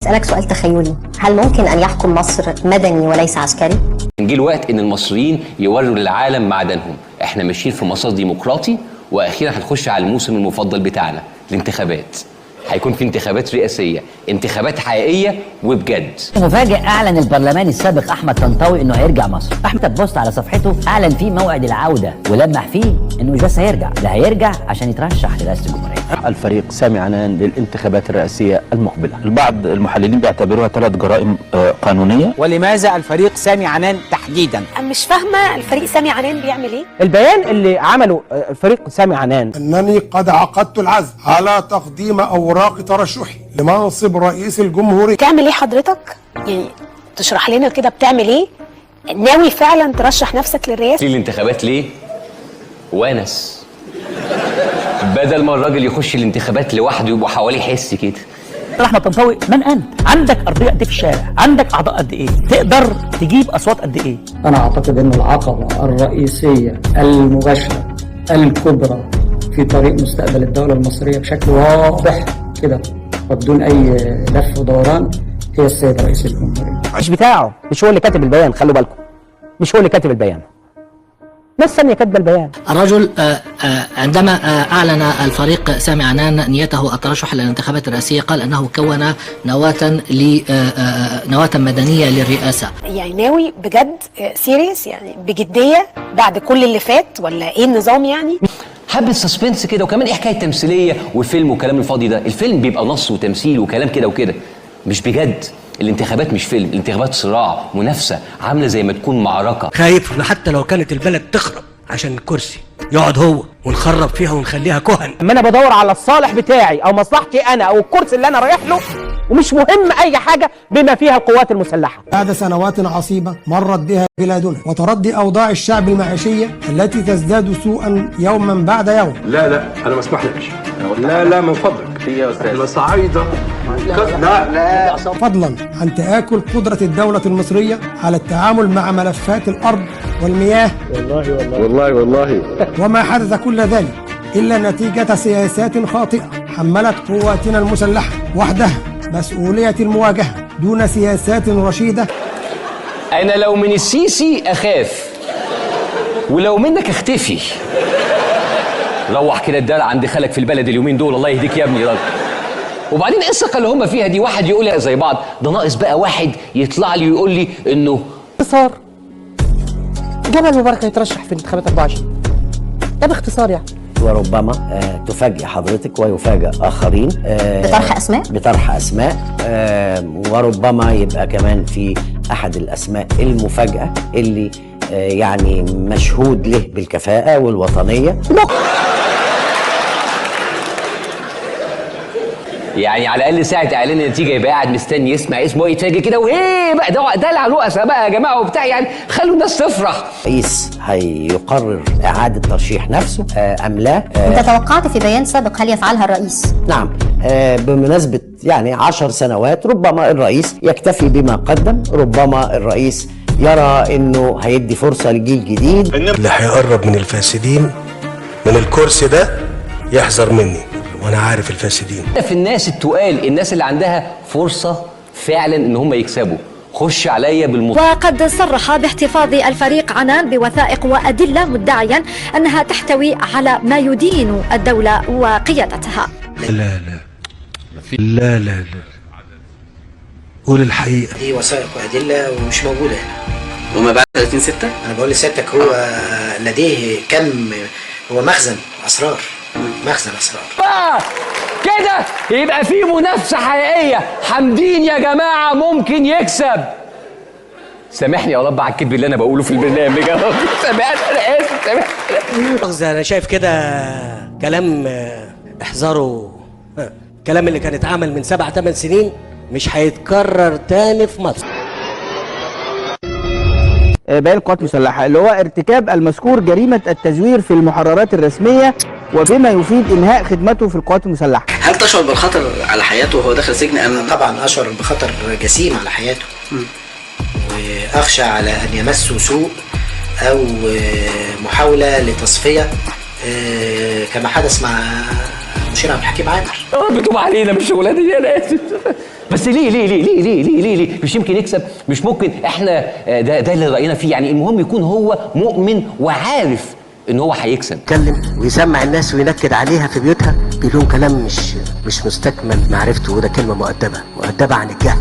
أسألك سؤال تخيلي، هل ممكن أن يحكم مصر مدني وليس عسكري؟ جه الوقت ان المصريين يوروا للعالم معدنهم، احنا ماشيين في مسار ديمقراطي، واخيرا هنخش على الموسم المفضل بتاعنا، الانتخابات. هيكون في انتخابات رئاسيه، انتخابات حقيقيه وبجد. مفاجئ اعلن البرلماني السابق احمد طنطاوي انه هيرجع مصر. احمد بوست على صفحته اعلن فيه موعد العوده، ولمح فيه انه مش بس هيرجع، ده هيرجع عشان يترشح لرئاسه الجمهوريه. الفريق سامي عنان للانتخابات الرئاسيه المقبله. البعض المحللين بيعتبروها 3 جرائم قانونيه. ولماذا الفريق سامي عنان تحديدا؟ مش فاهمه الفريق سامي عنان بيعمل ايه؟ البيان اللي عمله فريق سامي عنان: انني قد عقدت العزم على تقديم اوراق ترشحي لمنصب رئيس الجمهورية. بتعمل ايه حضرتك؟ يعني تشرح لنا كده بتعمل ايه؟ ناوي فعلا ترشح نفسك للرئاسه؟ الانتخابات ليه؟ ونس. بدل ما الراجل يخش الانتخابات لوحده يبقوا حواليه حس كده. احمد طنطاوي، من انت؟ عندك ارضيه قد ايه في الشارع؟ عندك اعضاء قد ايه؟ تقدر تجيب اصوات قد ايه؟ انا اعتقد ان العقبه الرئيسيه المباشره الكبرى في طريق مستقبل الدوله المصريه بشكل واضح كده وبدون اي لف ودوران هي السيد رئيس الجمهوريه. مش بتاعه، مش هو اللي كاتب البيان، خلوا بالكم. مش هو اللي كاتب البيان، ناس ثانيه كاتبه البيان. الرجل عندما أعلن الفريق سامي عنان نيته الترشح للانتخابات الرئاسية قال أنه كون نواة مدنية للرئاسة. يعني ناوي بجد سيريس، يعني بجدية بعد كل اللي فات، ولا ايه النظام يعني؟ حب السسبنس كده، وكمان ايه حكايه تمثيليه وفيلم وكلام الفاضي ده؟ الفيلم بيبقى نص وتمثيل وكلام كده وكده، مش بجد. الانتخابات مش فيلم، الانتخابات صراع، منافسه، عامله زي ما تكون معركه. خايف حتى لو كانت البلد تخرب عشان الكرسي يقعد هو ونخرب فيها ونخليها كهن. اما انا بدور على الصالح بتاعي او مصلحتي انا او الكرسي اللي انا رايح له، ومش مهم اي حاجه بما فيها القوات المسلحه. بعد سنوات عصيبه مرت بها بلادنا وتردي اوضاع الشعب المعيشيه التي تزداد سوءا يوما بعد يوم. لا انا ما اسمحلكش. لا من فضلك يا استاذ. الصعايده لا فضلا عن تآكل قدرة الدولة المصرية على التعامل مع ملفات الأرض والمياه. والله وما حدث كل ذلك إلا نتيجة سياسات خاطئة حملت قواتنا المسلحة وحدها مسؤولية المواجهة دون سياسات رشيدة. أنا لو من السيسي أخاف، ولو منك أختفي. روح كده الدلع عند خالك في البلد اليومين دول، الله يهديك يا ابني راجل. وبعدين ايه الثقه اللي هم فيها دي؟ واحد يقول لي زي بعض، ده ناقص بقى واحد يطلع لي ويقول لي انه باختصار جمال مبارك هيترشح في انتخابات 24. ده باختصار يعني. وربما تفاجئ حضرتك ويفاجئ اخرين بطرح اسماء وربما يبقى كمان في احد الاسماء المفاجاه اللي يعني مشهود له بالكفاءه والوطنيه. يعني على الاقل ساعه اعلان النتيجه يبقى قاعد مستني يسمع اسمه يتفاجئ كده، وايه بقى ده على الرؤساء بقى يا جماعه وبتاع، يعني خلوا الناس تفرح. الرئيس هيقرر اعاده ترشيح نفسه ام لا. أنت توقعت في بيان سابق هل يفعلها الرئيس؟ نعم. بمناسبه يعني 10 سنوات ربما الرئيس يكتفي بما قدم، ربما الرئيس يرى انه هيدي فرصه لجيل جديد. اللي هيقرب من الفاسدين من الكرسي ده يحذر مني، وانا عارف الفاسدين. في الناس التقال، الناس اللي عندها فرصه فعلا ان هم يكسبوا، خش عليا بالمطلق. وقد صرح باحتفاظ الفريق عنان بوثائق وأدلة مدعيا أنها تحتوي على ما يدين الدولة وقيادتها. لا قول الحقيقة. دي وثائق وأدلة ومش موجودة هنا. وما بعد 30/6 أنا بقول لسيادتك هو لديه هو مخزن أسرار. كده يبقى في منافسه حقيقيه. حمدين يا جماعه ممكن يكسب. سامحني يا رب على الكذب اللي انا بقوله في البرنامج. سامحني، انا اسف. انا شايف كده كلام احذروا. الكلام اللي كان اتعمل من 7-8 سنين مش هيتكرر تاني في مصر. بيان القوات المسلحه اللي هو ارتكاب المذكور جريمه التزوير في المحررات الرسميه وبما يفيد انهاء خدمته في القوات المسلحه. هل تشعر بالخطر على حياته وهو داخل سجن ام؟ طبعا اشعر بخطر جسيم على حياته. واخشى على ان يمسه سوء او محاوله لتصفيه كما حدث مع المشير عبد الحكيم عامر. بتوب علينا من الشغلانه دي، انا اسف. بس ليه مش يمكن يكسب؟ مش ممكن احنا ده اللي راينا فيه يعني. المهم يكون هو مؤمن وعارف ان هو هيكسب. يتكلم ويسمع الناس وينكد عليها في بيوتها، بيقول لهم كلام مش مستكمل معرفته، وده كلمه مؤدبه عن الجهل.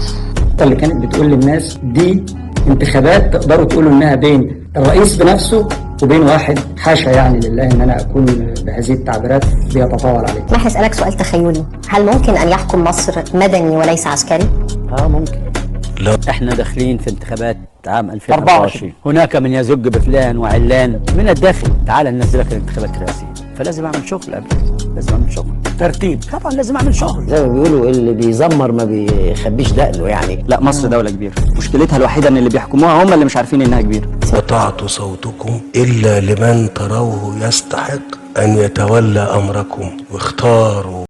اللي كانت بتقول للناس دي انتخابات تقدروا تقولوا انها بين الرئيس بنفسه وبين واحد حاشا يعني لله ان انا اكون بهذه التعبيرات بيتطاول عليه. ما هسألك سؤال تخيلي، هل ممكن أن يحكم مصر مدني وليس عسكري؟ ممكن. لا. احنا داخلين في انتخابات عام 2024. هناك من يزج بفلان وعلان من الداخل. تعال ننزلك الانتخابات الرئاسيه، فلازم اعمل شغل قبل، لازم اعمل شغل ترتيب، طبعا لازم اعمل شغل. زي ما بيقولوا اللي بيزمر ما بيخبيش دقنه يعني. لا، مصر دولة كبيرة، مشكلتها الوحيدة ان اللي بيحكموها هم اللي مش عارفين انها كبيرة. وطاعة صوتكم إلا لمن تروه يستحق أن يتولى أمركم واختاروا.